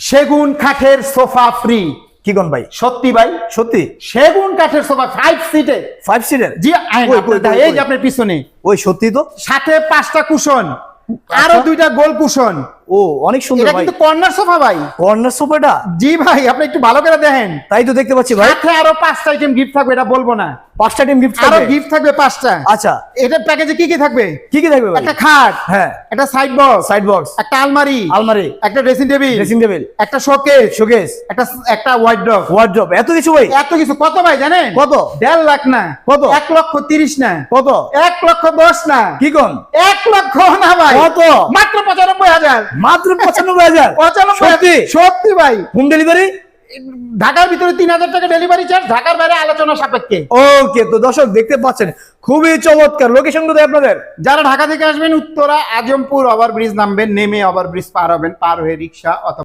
সেগুন কাঠের sofa free. কি কোন ভাই? সত্যি ভাই, সত্যি সেগুন কাঠের সোফা 5 সিটে। 5 সিটার? জি কই, কই, কই, এই যে কই? আপনার পিছনে ওই সত্যি তো। সাথে 5টা কুশন, আরো আচ্ছা। 2টা গোল কুশন। ও অনেক সুন্দর এটা ভাই। কিন্তু কর্নার সোফা ভাই। কর্নার সোফাটা? জি ভাই, আপনি একটু ভালো করে দেখেন। তাই তো দেখতে পাচ্ছি ভাই। সাথে আরো 5টা আইটেম গিফট থাকবে, এটা বলবো না। 5টা টিম গিফট আরো থাকবে? গিফট থাকবে 5টা। আচ্ছা, এটার প্যাকেজে কি কি থাকবে? কি কি থাকবে ভাই? একটা খাট, হ্যাঁ, একটা সাইড বক্স, সাইড বক্স, একটা আলমারি, আলমারি, একটা ড্রেসিং টেবিল, ড্রেসিং টেবিল, একটা শোকেস, শোকেস, একটা একটা ওয়ার্ড্রপ। ওয়ার্ড্রপ, এত কিছু ভাই? এত কিছু কত ভাই জানেন? কত? 1.5 লাখ না, কত? 1,30,000 না, কত? 1,10,000 না, কি কোন? 1 লক্ষ না ভাই। কত? মাত্র 95,000। মাত্র 95,000? 95,000 সত্যি? সত্যি ভাই। Home delivery? ঢাকার ভিতরে 3,000 টাকা ডেলিভারি চার্জ, ঢাকার বাইরে আলোচনা সাপেক্ষে। ওকে, তো দর্শক দেখতে পাচ্ছেন খুবই চমৎকার। লোকেশন কোথায় আপনাদের? যারা ঢাকা থেকে আসবেন উত্তরা আজমপুর ওভারব্রিজ নামবেন, নেমে ওভারব্রিজ পার হবেন, পার হয়ে রিক্সা অথবা